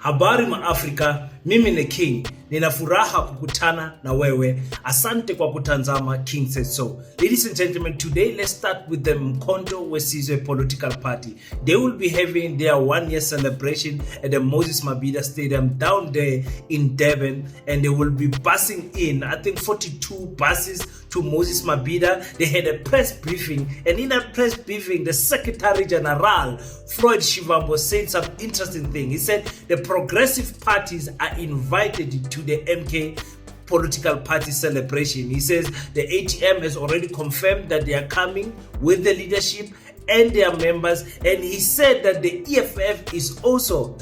Habari Africa, mimi ni King. Nina furaha kukutana na wewe. Asante kwa kutanzama King Said So. Ladies and gentlemen, today let's start with the Mkhonto Wesizwe political party. They will be having their 1-year celebration at the Moses Mabhida Stadium down there in Durban, and they will be bussing in, I think 42 buses to Moses Mabhida. They had a press briefing, and in that press briefing, the Secretary General, Floyd Shivambu, said some interesting thing. He said the progressive parties are invited to the MK political party celebration. He says the ATM has already confirmed that they are coming with the leadership and their members, and he said that the EFF is also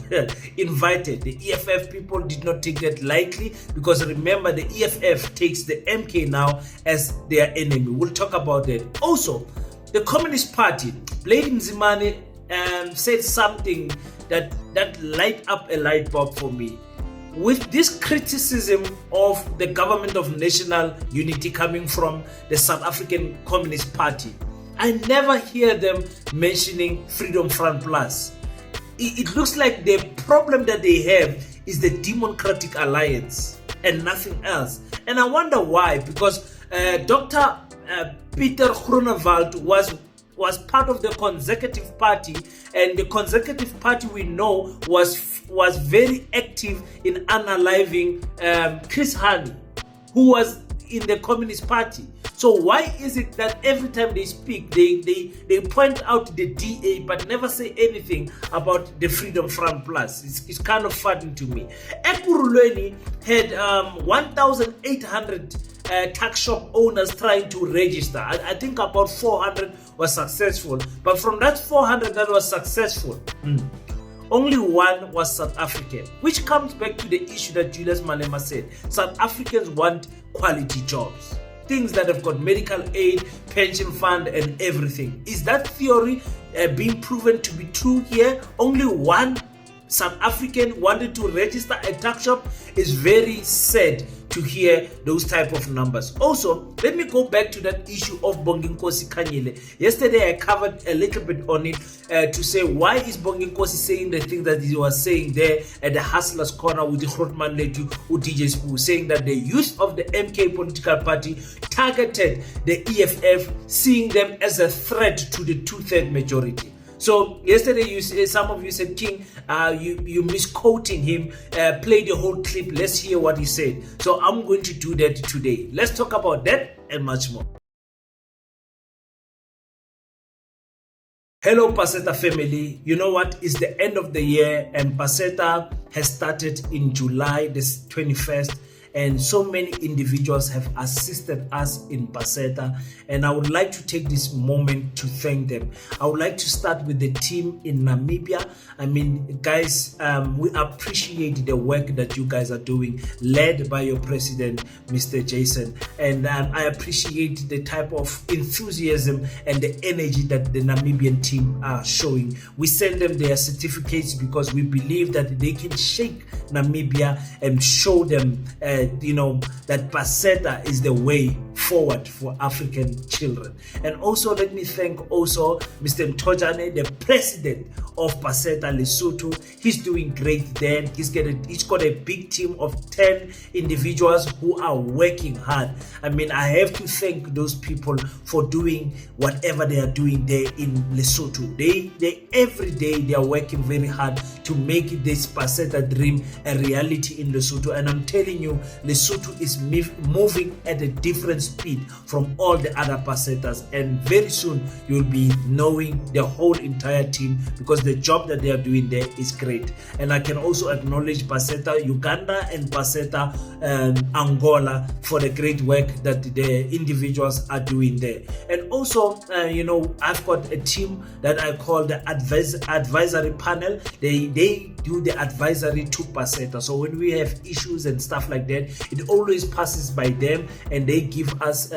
invited. The EFF people did not take that lightly, because remember, the EFF takes the MK now as their enemy. We'll talk about that. Also, the Communist Party, Lady Mzimane, said something that light up a light bulb for me. With this criticism of the government of national unity coming from the South African Communist Party, I never hear them mentioning Freedom Front Plus. It looks like the problem that they have is the Democratic Alliance and nothing else. And I wonder why, because Dr. Peter Groenewald was part of the Consecutive Party, and the Consecutive Party, we know, was very active in unaliving Chris Hani, who was in the Communist Party. So why is it that every time they speak, they point out the DA but never say anything about the Freedom Front Plus? It's kind of funny to me. Ekurhuleni had 1,800 tax shop owners trying to register. I think about 400 was successful. But from that 400 that was successful, only one was South African, which comes back to the issue that Julius Malema said. South Africans want quality jobs, things that have got medical aid, pension fund, and everything. Is that theory being proven to be true here? Only one South African wanted to register a tax shop. Is very sad to hear those type of numbers. Also, let me go back to that issue of Bonginkosi Khanyile. Yesterday I covered a little bit on it to say, why is Bonginkosi saying the thing that he was saying there at the Hustlers Corner with the Grootman lady who DJ Spoo, saying that the youth of the MK political party targeted the EFF, seeing them as a threat to the 2/3 majority. So yesterday, some of you said, King, you misquoting him. Play the whole clip. Let's hear what he said. So I'm going to do that today. Let's talk about that and much more. Hello, Paseta family. You know what? It's the end of the year, and Paseta has started in July the 21st. And so many individuals have assisted us in Paseta, and I would like to take this moment to thank them. I would like to start with the team in Namibia. I mean, guys, we appreciate the work that you guys are doing, led by your president, Mr. Jason. And I appreciate the type of enthusiasm and the energy that the Namibian team are showing. We send them their certificates because we believe that they can shake Namibia and show them that Paseta is the way forward for African children. And also, let me thank also Mr. Mtojane, the president of Paseta Lesotho. He's doing great there. He's got a big team of 10 individuals who are working hard. I mean, I have to thank those people for doing whatever they are doing there in Lesotho. They every day they are working very hard to make this Paseta dream a reality in Lesotho. And I'm telling you, Lesotho is moving at a different speed from all the other Pasetas, and very soon you'll be knowing the whole entire team, because the job that they are doing there is great. And I can also acknowledge Paseta Uganda and Paseta Angola for the great work that the individuals are doing there. And also, I've got a team that I call the advisory panel. They do the advisory to Paseta. So when we have issues and stuff like that, it always passes by them, and they give us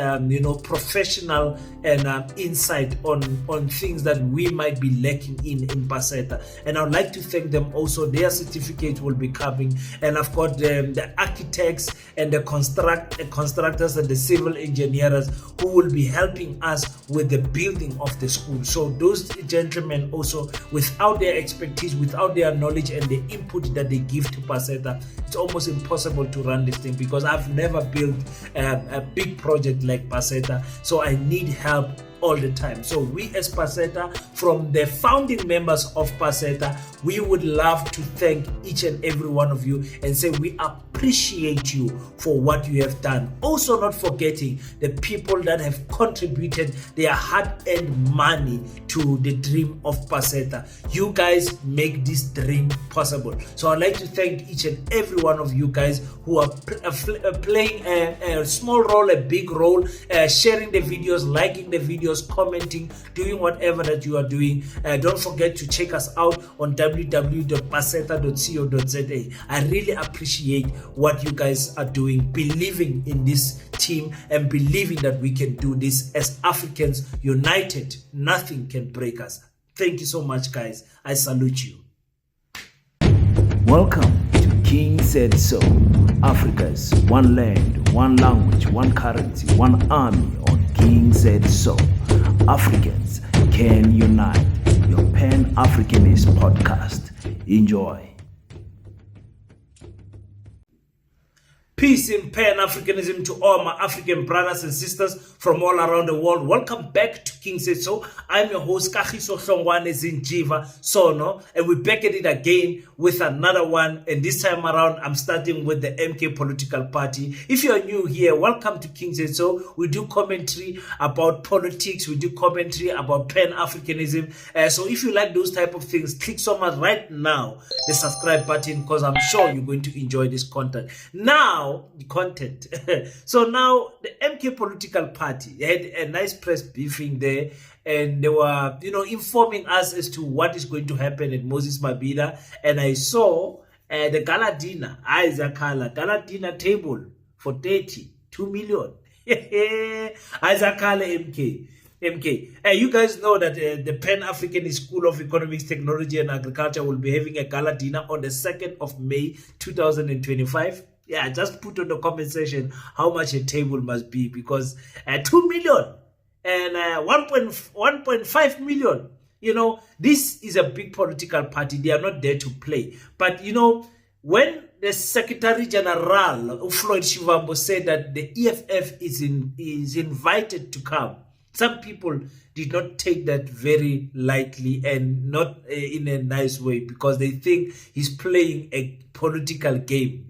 professional and insight on things that we might be lacking in Paseta. And I'd like to thank them also. Their certificate will be coming, and I've got the architects and the constructors and the civil engineers who will be helping us with the building of the school. So those gentlemen also, without their expertise, without their knowledge and the input that they give to Paseta, it's almost impossible to run this thing because I've never built a big project like Paseta, so I need help all the time. So we as Paseta, from the founding members of Paseta, we would love to thank each and every one of you and say we appreciate you for what you have done. Also not forgetting the people that have contributed their hard-earned money to the dream of Paseta. You guys make this dream possible. So I'd like to thank each and every one of you guys who are playing a small role, a big role, sharing the videos, liking the videos, commenting, doing whatever that you are doing. Don't forget to check us out on www.paseta.co.za. I really appreciate what you guys are doing, believing in this team and believing that we can do this as Africans united. Nothing can break us. Thank you so much, guys. I salute you. Welcome to King Said So, Africa's one land, one language, one currency, one army on King Said So. Africans can unite. Your Pan-Africanist podcast. Enjoy. Peace in Pan-Africanism to all my African brothers and sisters from all around the world. Welcome back to King Said So. I'm your host, Kagiso Hlongwane Zinjiva Sono, and we're back at it again with another one. And this time around, I'm starting with the MK political party. If you're new here, welcome to King Said So. We do commentary about politics. We do commentary about Pan-Africanism. So if you like those type of things, click so much right now the subscribe button because I'm sure you're going to enjoy this content. Now, the content. So now the MK political party had a nice press briefing there, and they were, informing us as to what is going to happen at Moses Mabhida. And I saw the gala dinner, gala dinner table for 32 million. Isakala MK. You guys know that the Pan-African School of Economics, Technology and Agriculture will be having a gala dinner on the 2nd of May 2025. Yeah, just put on the comment section how much a table must be, because 2 million and 1.5 million, this is a big political party. They are not there to play. But, when the Secretary General, Floyd Shivambo, said that the EFF is invited to come, some people did not take that very lightly and not in a nice way, because they think he's playing a political game,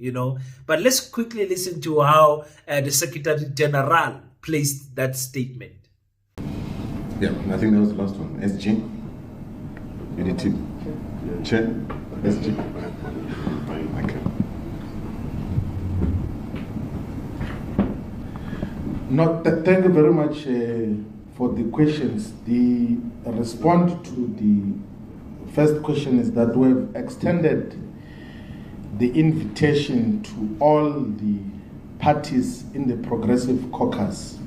But let's quickly listen to how the Secretary General placed that statement. Yeah, I think that was the last one. SG, unity, Chair, SG. Okay. Thank you very much for the questions. The response to the first question is that we have extended the invitation to all the parties in the Progressive Caucus.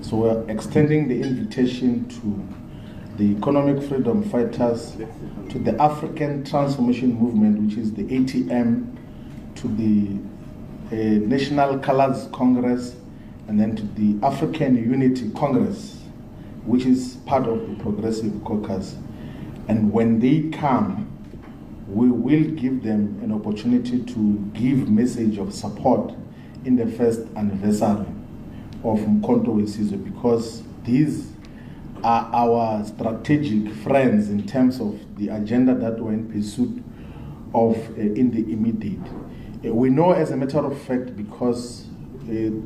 So we're extending the invitation to the Economic Freedom Fighters, to the African Transformation Movement, which is the ATM, to the National Colors Congress, and then to the African Unity Congress, which is part of the Progressive Caucus. And when they come, we will give them an opportunity to give message of support in the first anniversary of Mkhonto Wesizwe, because these are our strategic friends in terms of the agenda that we're in pursuit of in the immediate. We know, as a matter of fact, because we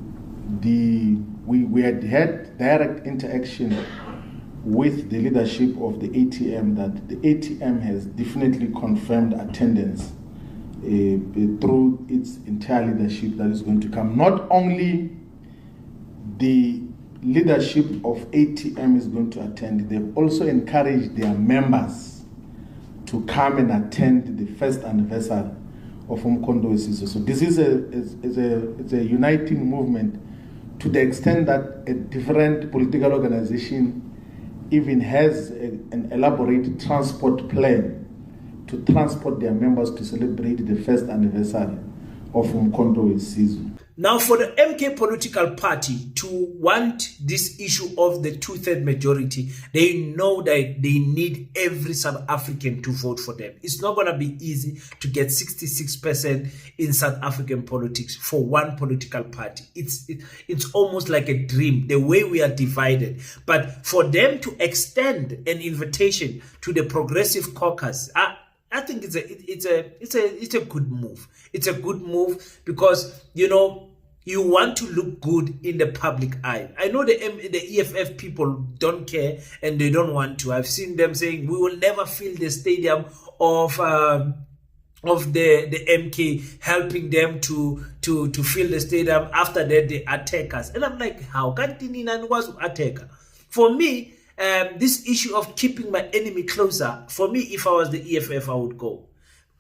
had direct interaction with the leadership of the ATM, that the ATM has definitely confirmed attendance through its entire leadership that is going to come. Not only the leadership of ATM is going to attend, they've also encouraged their members to come and attend the first anniversary of Mkhonto Wesizwe. So this is a uniting movement, to the extent that a different political organization even has an elaborate transport plan to transport their members to celebrate the first anniversary of Umkhonto weSizwe. Now, for the MK political party to want this issue of the two-third majority, they know that they need every South African to vote for them. It's not going to be easy to get 66% in South African politics for one political party. It's almost like a dream, the way we are divided. But for them to extend an invitation to the Progressive Caucus, I think it's a good move. It's a good move because, you know, you want to look good in the public eye. I know the EFF people don't care and they don't want to. I've seen them saying we will never fill the stadium of the MK, helping them to fill the stadium. After that, they attack us, and I'm like, how can Tinina was attacker? For me, this issue of keeping my enemy closer, for me, if I was the EFF, I would go.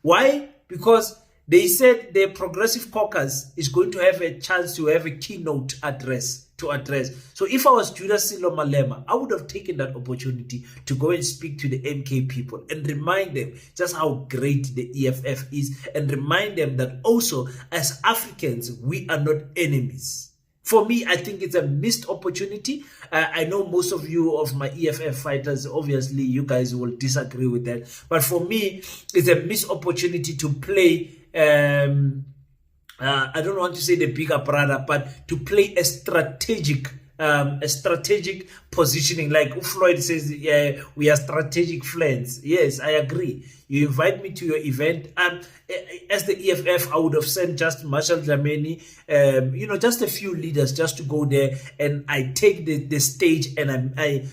Why? Because they said the Progressive Caucus is going to have a chance to have a keynote address to address. So if I was Julius Malema, I would have taken that opportunity to go and speak to the MK people and remind them just how great the EFF is, and remind them that also as Africans, we are not enemies. For me, I think it's a missed opportunity. I know most of you of my EFF fighters, obviously you guys will disagree with that. But for me, it's a missed opportunity to play, I don't want to say the bigger brother, but to play a strategic positioning. Like Floyd says, yeah, we are strategic friends. Yes, I agree. You invite me to your event. As the EFF, I would have sent just Marshall Dlamini, just a few leaders just to go there, and I take the stage, and I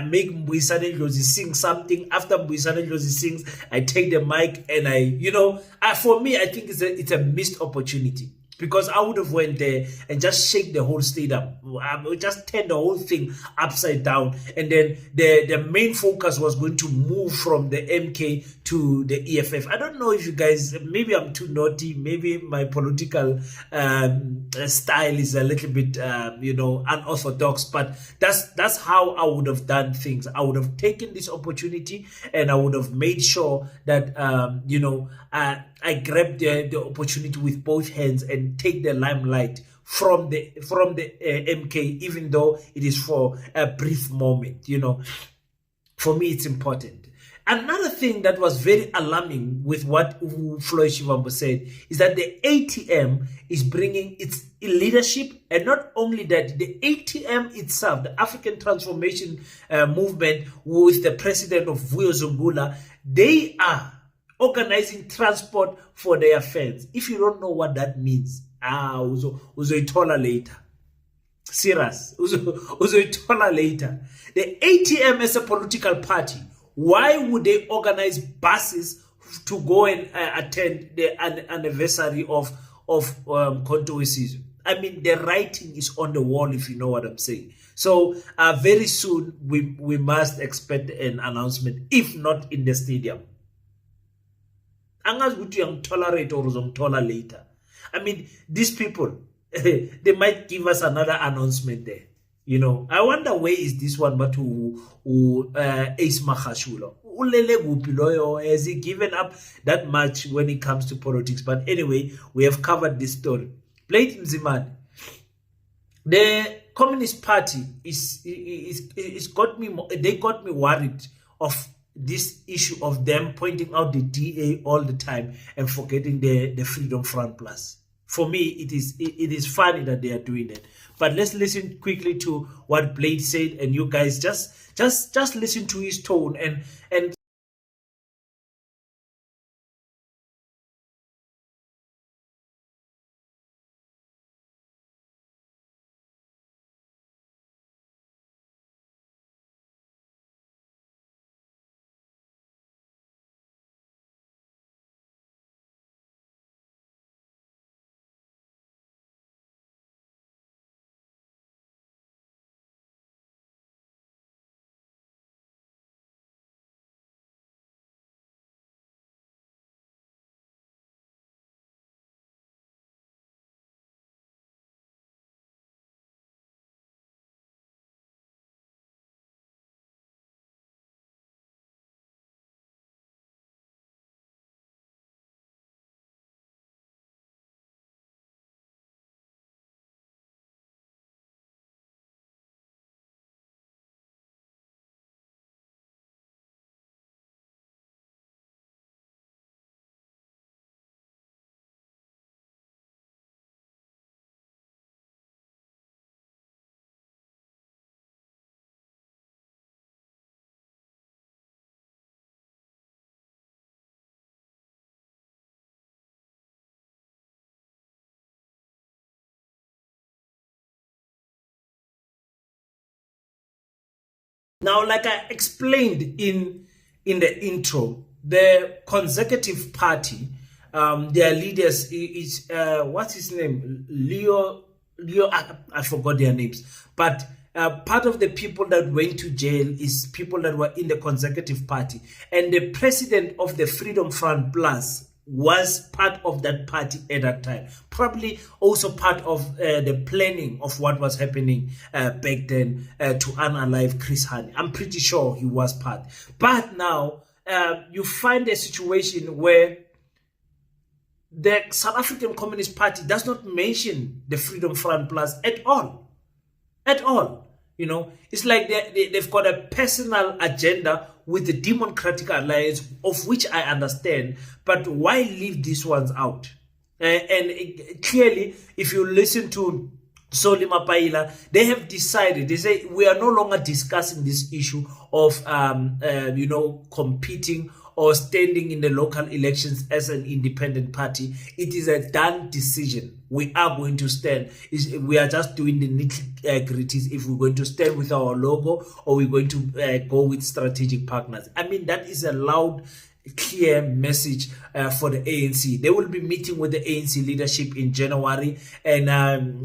make Mbuyisane Ndlozi sing something. After Mbuyisane Ndlozi sings, I take the mic, and for me, I think it's a missed opportunity. Because I would have went there and just shake the whole stadium. I would just turn the whole thing upside down. And then the main focus was going to move from the MK to the EFF. I don't know if you guys, maybe I'm too naughty. Maybe my political style is a little bit, unorthodox. But that's how I would have done things. I would have taken this opportunity and I would have made sure that, I grabbed the opportunity with both hands and take the limelight from the MK, even though it is for a brief moment. For me, it's important. Another thing that was very alarming with what Floyd Shivambu said is that the ATM is bringing its leadership, and not only that, the ATM itself, the African Transformation Movement, with the president of Vuyo Zungula, they are organizing transport for their fans. If you don't know what that means, uzoitola later. Serious. Uzoitola later. The ATM as a political party, why would they organize buses to go and attend the anniversary of Umkhonto weSizwe? I mean, the writing is on the wall, if you know what I'm saying. So very soon we must expect an announcement, if not in the stadium. Angazi ukuthi uyangitolerate or uzongithola later. I mean, these people, they might give us another announcement there. I wonder where is this one, but Ace Makhashula. Ulele kuphi loyo? Has he given up that much when it comes to politics? But anyway, we have covered this story. Blade Mzimane. The Communist Party they got me worried of this issue of them pointing out the DA all the time and forgetting the Freedom Front Plus. For me, it is funny that they are doing that. But let's listen quickly to what Blade said, and you guys just listen to his tone and Now, like I explained in the intro, the Consecutive Party, their leaders is what's his name? Leo. I forgot their names, but part of the people that went to jail is people that were in the Consecutive Party, and the president of the Freedom Front Plus was part of that party at that time, probably also part of the planning of what was happening back then to unalive Chris Hani. I'm pretty sure he was part. But now you find a situation where the South African Communist Party does not mention the Freedom Front Plus at all. At all. You know, it's like they've got a personal agenda with the Democratic Alliance, of which I understand, but why leave these ones out? Clearly, if you listen to Solima Paila, they have decided, they say, we are no longer discussing this issue of, competing or standing in the local elections as an independent party. It is a done decision. We are going to stand. We are just doing the nitty-gritties if we're going to stand with our logo or we're going to go with strategic partners. I mean, that is a loud, clear message for the ANC. They will be meeting with the ANC leadership in January, and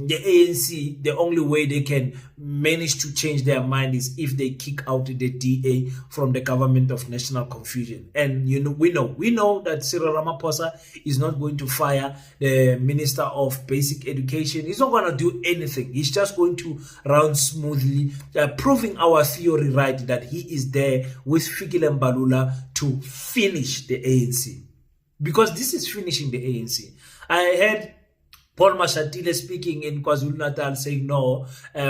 the ANC, the only way they can manage to change their mind is if they kick out the DA from the government of national confusion. And we know that Cyril Ramaphosa is not going to fire the Minister of Basic Education. He's not going to do anything. He's just going to run smoothly, proving our theory right that he is there with Fikile Mbalula to finish the ANC. Because this is finishing the ANC. I heard Paul Mashatile speaking in KwaZulu-Natal saying, no,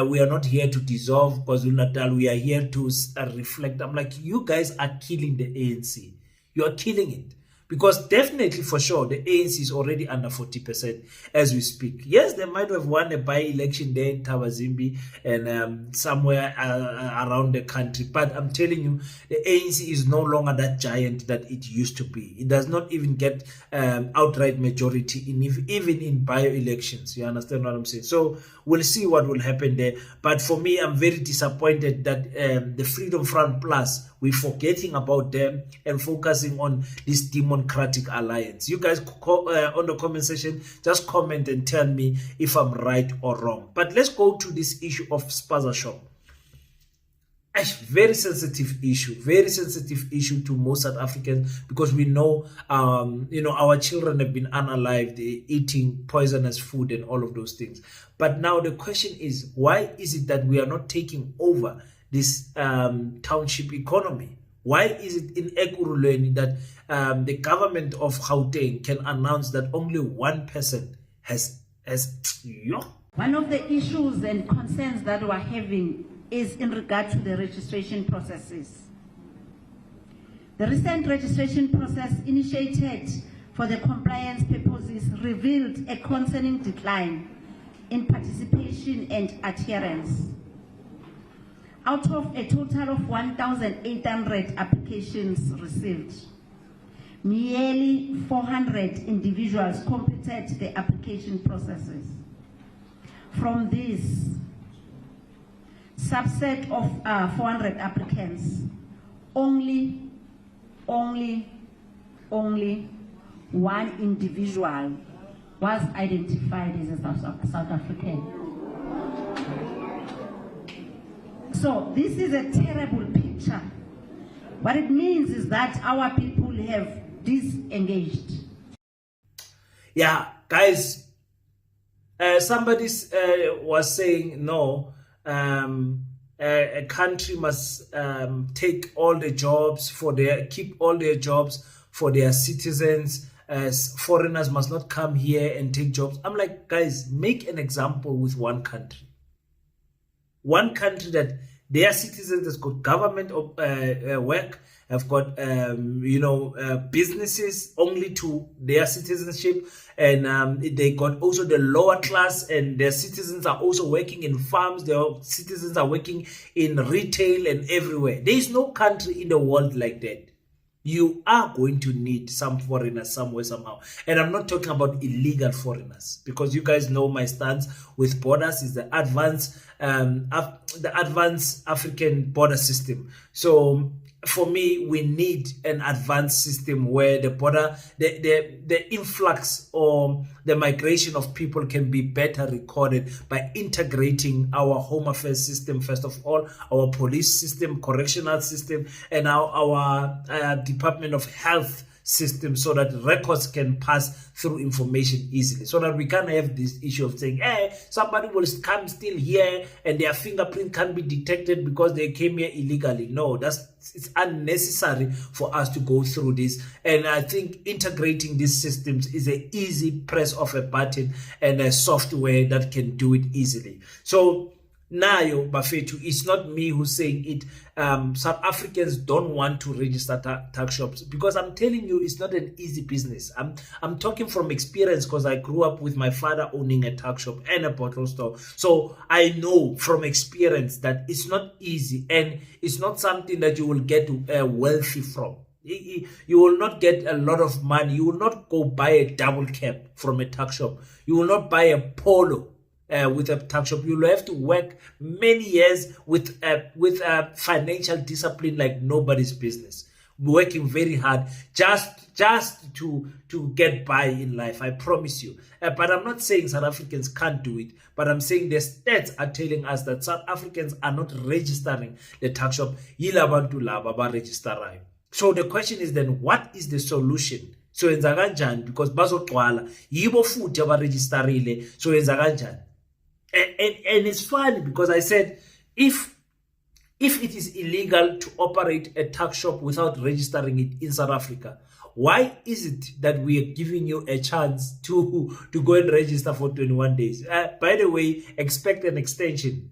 we are not here to dissolve KwaZulu-Natal. We are here to reflect. I'm like, you guys are killing the ANC. You are killing it. Because definitely, for sure, the ANC is already under 40% as we speak. Yes, they might have won a by-election there in Tawazimbi and somewhere around the country. But I'm telling you, the ANC is no longer that giant that it used to be. It does not even get outright majority even in by-elections. You understand what I'm saying? So we'll see what will happen there. But for me, I'm very disappointed that the Freedom Front Plus, we're forgetting about them and focusing on this Democratic Alliance. You guys on the comment section, just comment and tell me if I'm right or wrong. But let's go to this issue of Spaza shop. A very sensitive issue to most South Africans, because we know, our children have been unalived, eating poisonous food and all of those things. But now the question is, why is it that we are not taking over this township economy? Why is it in Ekurhuleni that the government of Gauteng can announce that only one person has One of the issues and concerns that we're having is in regard to the registration processes. The recent registration process initiated for the compliance purposes revealed a concerning decline in participation and adherence. Out of a total of 1,800 applications received, merely 400 individuals completed the application processes. From this subset of 400 applicants, only one individual was identified as a South African. So this is a terrible picture. What it means is that our people have disengaged. Yeah, guys, somebody was saying, no, a country must take all the jobs keep all their jobs for their citizens. Foreigners must not come here and take jobs. I'm like, guys, make an example with one country. One country that their citizens has got government work, have got businesses only to their citizenship, and they got also the lower class, and their citizens are also working in farms. Their citizens are working in retail and everywhere. There is no country in the world like that. you are going to need some foreigners somewhere, somehow. And I'm not talking about illegal foreigners, because you guys know my stance with borders is the advanced African border system. So for me, we need an advanced system where the border, the influx or the migration of people can be better recorded by integrating our home affairs system, first of all, our police system, correctional system, and our Department of Health system, so that records can pass through information easily, so that we can't have this issue of saying, hey, somebody will come still here and their fingerprint can't be detected because they came here illegally. No, it's unnecessary for us to go through this. And I think integrating these systems is an easy press of a button and a software that can do it easily. So Nayo Bafetu, it's not me who's saying it. South Africans don't want to register tax shops, because I'm telling you, it's not an easy business. I'm talking from experience, because I grew up with my father owning a tax shop and a bottle store. So I know from experience that it's not easy, and it's not something that you will get wealthy from. You will not get a lot of money. You will not go buy a double cap from a tax shop. You will not buy a polo with a tax shop. You'll have to work many years with financial discipline like nobody's business, working very hard just to get by in life. I promise you. But I'm not saying South Africans can't do it, but I'm saying the stats are telling us that South Africans are not registering the tax shop. So the question is then, what is the solution? So yenza kanjani, because bazogcwala yibo futhi abaregisterile, so yenza kanjani? And it's funny, because I said, if it is illegal to operate a tax shop without registering it in South Africa, why is it that we are giving you a chance to go and register for 21 days? By the way, expect an extension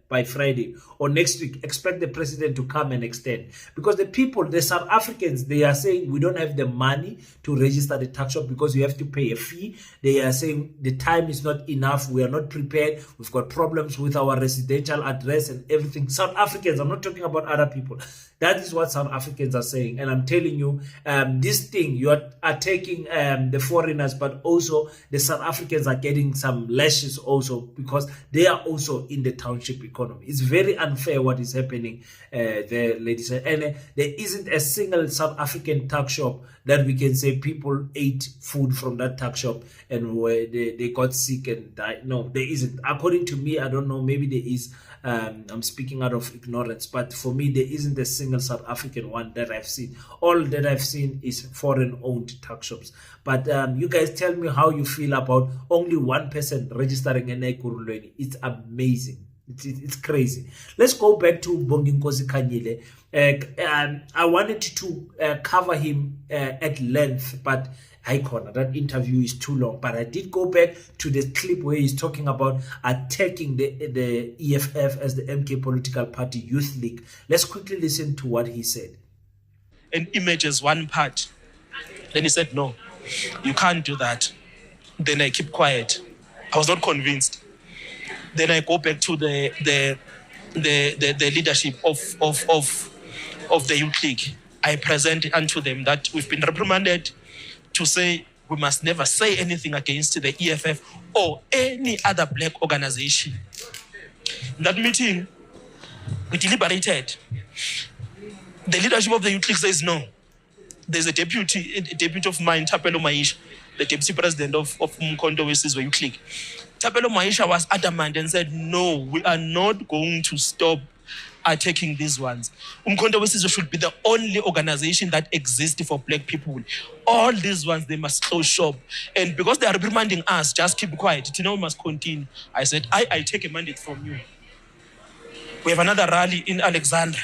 by Friday or next week. Expect the president to come and extend, because the people, the South Africans, they are saying we don't have the money to register the tax shop because you have to pay a fee. They are saying the time is not enough. We are not prepared. We've got problems with our residential address and everything. South Africans, I'm not talking about other people. That is what South Africans are saying. And I'm telling you, this thing, you are taking the foreigners, but also the South Africans are getting some lashes also, because they are also in the township economy. It's very unfair what is happening there, ladies. And there isn't a single South African tax shop that we can say people ate food from that tax shop and they got sick and died. No, there isn't. According to me, I don't know, maybe there is. I'm speaking out of ignorance, but for me, there isn't a single South African one that I've seen. All that I've seen is foreign-owned tax shops. But you guys tell me how you feel about only one person registering an Ekurulweni. It's amazing. It's crazy. Let's go back to Bonginkosi Khanyile. I wanted to cover him at length, but that interview is too long. But I did go back to the clip where he's talking about attacking the EFF as the MK Political Party Youth League. Let's quickly listen to what he said. And images one part. Then he said, no, you can't do that. Then I keep quiet. I was not convinced. Then I go back to the leadership of the youth league. I present unto them that we've been reprimanded to say we must never say anything against the EFF or any other black organization. In that meeting, we deliberated. The leadership of the youth league says no. There's a deputy of mine, Thapelo Maisha, the deputy president of Bonginkosi Youth League. Thapelo Maisha was adamant and said, no, we are not going to stop attacking these ones. Bonginkosi should be the only organization that exists for black people. All these ones, they must close shop. And because they are reprimanding us, just keep quiet. Tino must continue. I said, I take a mandate from you. We have another rally in Alexandra.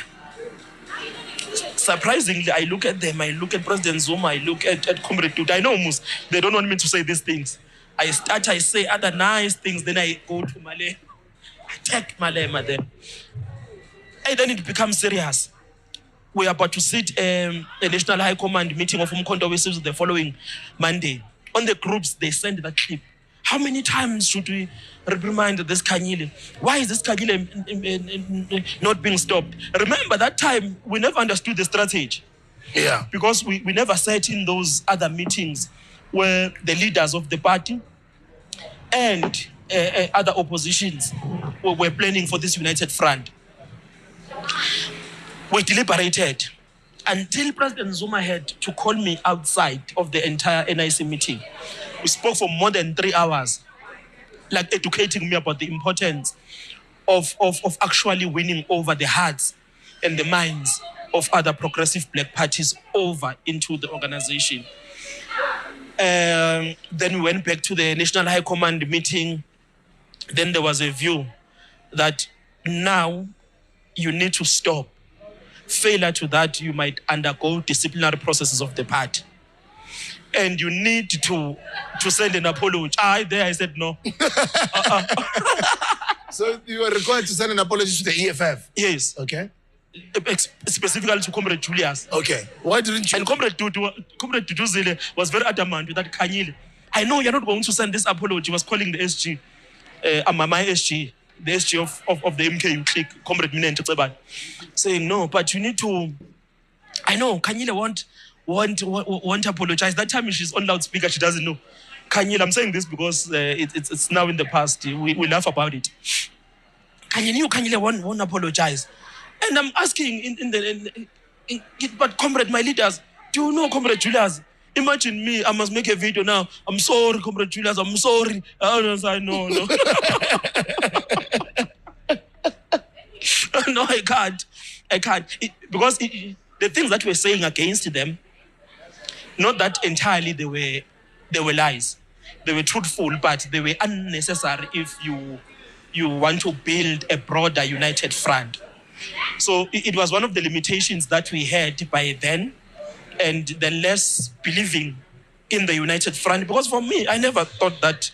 Surprisingly, I look at them, I look at President Zuma, I look at Comrade Tutu. I know almost they don't want me to say these things. I say other nice things, then I go to Malema, attack Malema then. And then it becomes serious. We are about to sit a National High Command meeting of Bonginkosi the following Monday. On the groups, they send that clip. How many times should we reprimand this Khanyile? Why is this Khanyile not being stopped? Remember, that time, we never understood the strategy. Yeah. Because we never sat in those other meetings where the leaders of the party and other oppositions were planning for this united front. We deliberated until President Zuma had to call me outside of the entire NIC meeting. We spoke for more than 3 hours, like educating me about the importance of actually winning over the hearts and the minds of other progressive black parties over into the organization. Then we went back to the National High Command meeting. Then there was a view that now you need to stop. Failure to that, you might undergo disciplinary processes of the party. And you need to send an apology. I said no. So you were required to send an apology to the EFF? Yes. Okay. Specifically to Comrade Julius. Okay. Why didn't you? And Comrade Duduzile was very adamant with that Khanyile. I know you're not going to send this apology. He was calling the SG, my SG, the SG of the MKU clique, Comrade Minente Tsebane, saying no, but you need to. I know Khanyile won't apologize. That time she's on loudspeaker, she doesn't know. Khanyile, I'm saying this because it's now in the past. We laugh about it. Khanyile won't apologize. And I'm asking but Comrade, my leaders, do you know Comrade Julius? Imagine me, I must make a video now. I'm sorry, Comrade Julius, I'm sorry. I know. No, I can't. Because the things that we're saying against them, not that entirely they were lies. They were truthful, but they were unnecessary if you want to build a broader united front. So it was one of the limitations that we had by then, and the less believing in the united front. Because for me, I never thought that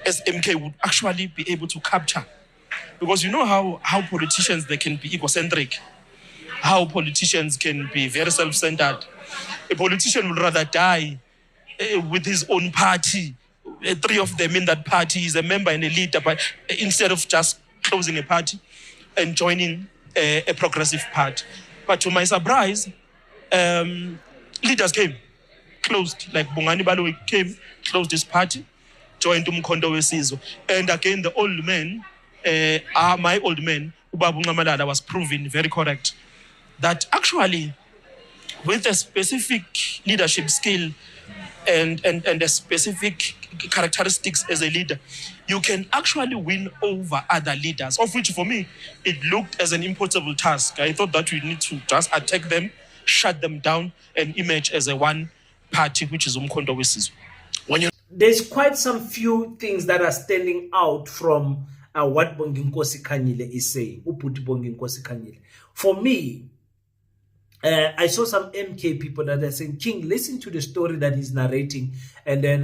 SMK would actually be able to capture. Because you know how politicians, they can be egocentric, how politicians can be very self-centered. A politician would rather die with his own party. 3 of them in that party, is a member and a leader, but instead of just closing a party and joining a progressive party. But to my surprise, leaders came, closed, like Bongani Baloyi came, closed this party, joined Umkhonto weSizwe. And again, the old man, my old man, Ubabu Ngamalala, was proven very correct. That actually, with a specific leadership skill and a specific characteristics as a leader, you can actually win over other leaders, of which for me, it looked as an impossible task. I thought that we need to just attack them, shut them down, and emerge as a one party, which is Umkhonto weSizwe. There's quite some few things that are standing out from what Bonginkosi Khanyile is saying. Uputi Bonginkosi Khanyile. For me, I saw some MK people that are saying, King, listen to the story that he's narrating and then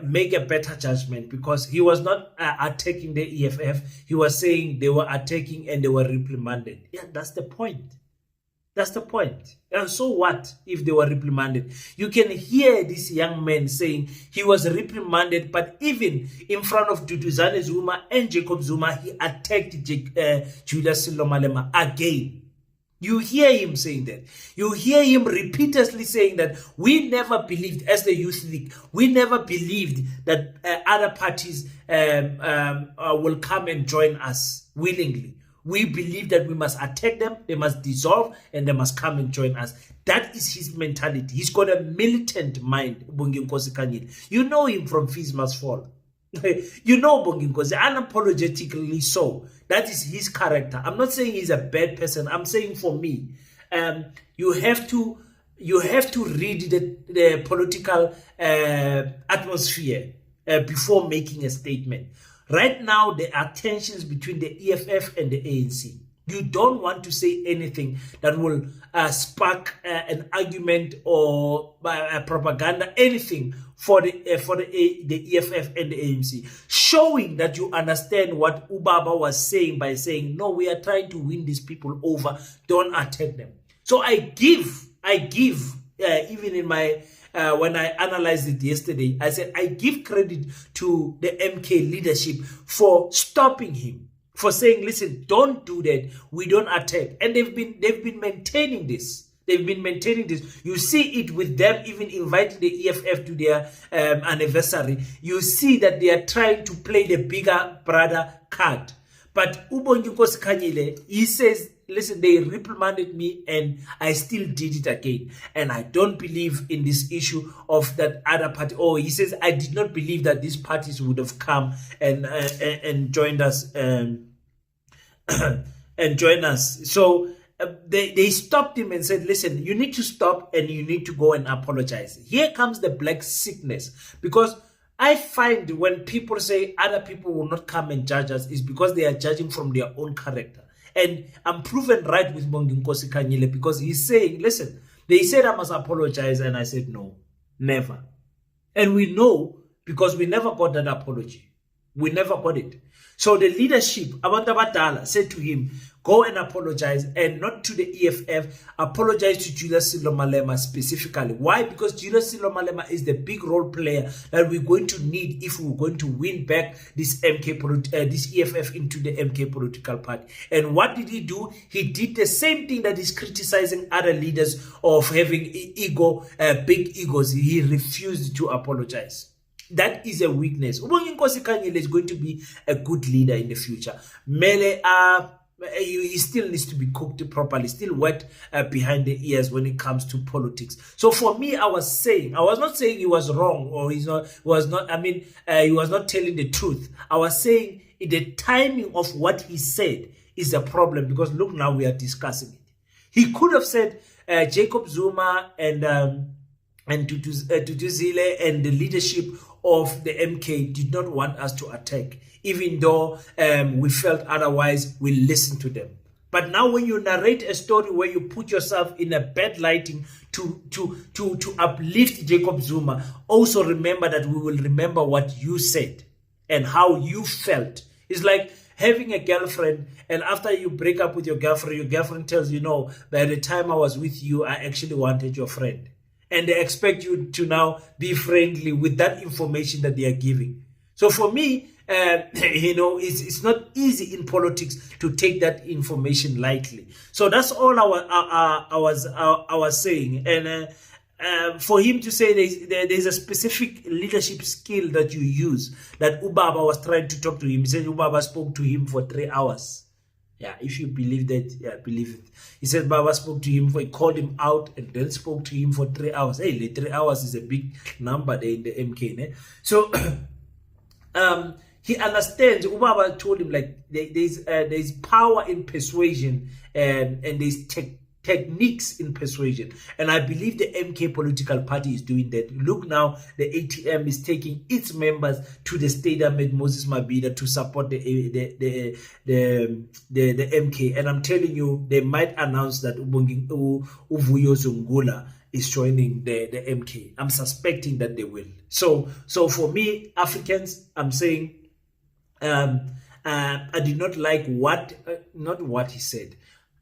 make a better judgment, because he was not attacking the EFF. He was saying they were attacking and they were reprimanded. Yeah, that's the point. That's the point. And so what if they were reprimanded? You can hear this young man saying he was reprimanded, but even in front of Duduzane Zuma and Jacob Zuma, he attacked Julius Malema again. You hear him saying that. You hear him repeatedly saying that we never believed, as the Youth League, we never believed that other parties will come and join us willingly. We believe that we must attack them, they must dissolve, and they must come and join us. That is his mentality. He's got a militant mind, Bonginkosi Khanyile. You know him from Fees Must Fall. You know Bonginkosi, unapologetically so. That is his character. I'm not saying he's a bad person. I'm saying for me, you have to read the political atmosphere before making a statement. Right now, there are tensions between the EFF and the ANC. You don't want to say anything that will spark an argument or propaganda, anything for the EFF and the ANC, showing that you understand what Ubaba was saying by saying, no, we are trying to win these people over, don't attack them. So I give even in my when I analyzed it yesterday, I said I give credit to the MK leadership for stopping him, for saying, listen, don't do that, we don't attack. And they've been maintaining this. They've been maintaining this. You see it with them even inviting the EFF to their anniversary. You see that they are trying to play the bigger brother card. But Bonginkosi Khanyile, he says, listen, they reprimanded me and I still did it again. And I don't believe in this issue of that other party. Oh, he says, I did not believe that these parties would have come and joined us and join us. So they stopped him and said, listen, you need to stop and you need to go and apologize. Here comes the black sickness, because I find when people say other people will not come and judge us, is because they are judging from their own character. And I'm proven right with Bonginkosi Khanyile, because he's saying, listen, they said I must apologize, and I said no, never. And we know, because we never got that apology. We never got it. So the leadership, Abantu Abadala, said to him, go and apologize, and not to the EFF, apologize to Julius Malema specifically. Why? Because Julius Malema is the big role player that we're going to need if we're going to win back this this EFF into the MK political party. And what did he do? He did the same thing that is criticizing other leaders of having big egos. He refused to apologize. That is a weakness. Bonginkosi Khanyile is going to be a good leader in the future. Mele he still needs to be cooked properly, still wet behind the ears when it comes to politics. So for me, I was not saying he was wrong, or he was not telling the truth. I was saying the timing of what he said is a problem, because look, now we are discussing it. He could have said Jacob Zuma and Tutuzile and the leadership of the MK did not want us to attack, even though we felt otherwise. We listened to them. But now when you narrate a story where you put yourself in a bad lighting to uplift Jacob Zuma, also remember that we will remember what you said and how you felt. It's like having a girlfriend, and after you break up with your girlfriend tells you, no, by the time I was with you, I actually wanted your friend. And they expect you to now be friendly with that information that they are giving. So for me, it's not easy in politics to take that information lightly. So that's all I was saying. And for him to say there's a specific leadership skill that you use, that Ubaba was trying to talk to him. He said Ubaba spoke to him for 3 hours. Yeah, if you believe that, yeah, believe it. He said Baba spoke to him, he called him out and then spoke to him for 3 hours. Hey, 3 hours is a big number there in the MK. Ne? So he understands. Ubaba told him, like, there's power in persuasion, and there's techniques in persuasion. And I believe the MK political party is doing that. Look now, the ATM is taking its members to the stadium at Moses Mabhida to support the MK. And I'm telling you, they might announce that Uvuyo Zungula is joining the MK. I'm suspecting that they will. So for me, Africans, I'm saying I did not like not what he said.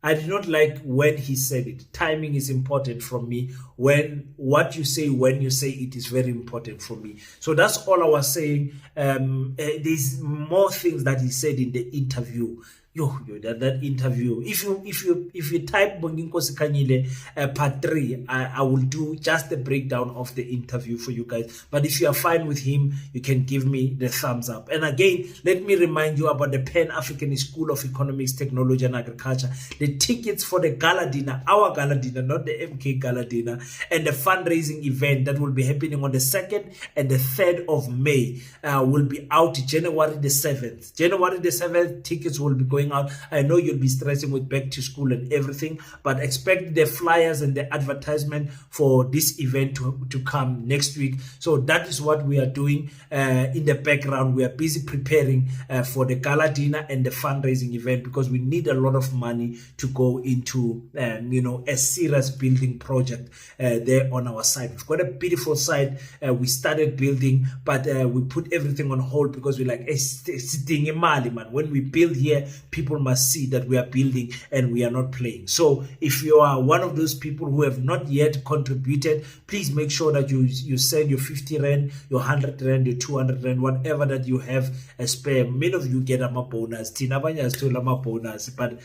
I did not like when he said it. Timing is important for me. What you say when you say it is very important for me. So that's all I was saying. There's more things that he said in the interview. That interview. If you type Bonginkosi Khanyile part 3, I will do just the breakdown of the interview for you guys. But if you are fine with him, you can give me the thumbs up. And again, let me remind you about the Pan-African School of Economics, Technology and Agriculture. The tickets for the gala dinner, our gala dinner, not the MK gala dinner, and the fundraising event that will be happening on the 2nd and the 3rd of May will be out January the 7th. January the 7th, tickets will be going out. I know you'll be stressing with back to school and everything, but expect the flyers and the advertisement for this event to come next week. So that is what we are doing in the background. We are busy preparing for the gala dinner and the fundraising event, because we need a lot of money to go into a serious building project there on our site. We've got a beautiful site. We started building, but we put everything on hold because we're like, it's man. When we build here, people must see that we are building and we are not playing. So if you are one of those people who have not yet contributed, please make sure that you send your 50 rand, your 100 rand, your 200 rand, whatever that you have a spare. Many of you get a bonus. Tinabanya still a bonus, but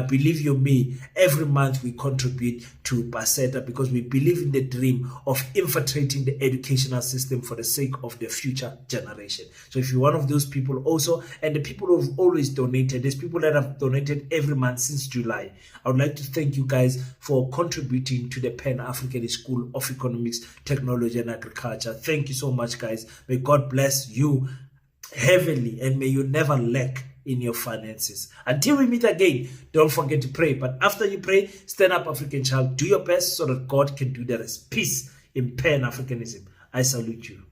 believe you me, every month we contribute to Paseta because we believe in the dream of infiltrating the educational system for the sake of the future generation. So if you're one of those people also, and the people who have always donated, there's people that have donated every month since July. I would like to thank you guys for contributing to the Pan-African School of Economics, Technology and Agriculture. Thank you so much, guys. May God bless you heavily and may you never lack in your finances. Until we meet again, don't forget to pray. But after you pray, stand up, African child. Do your best so that God can do the rest. Peace in Pan-Africanism. I salute you.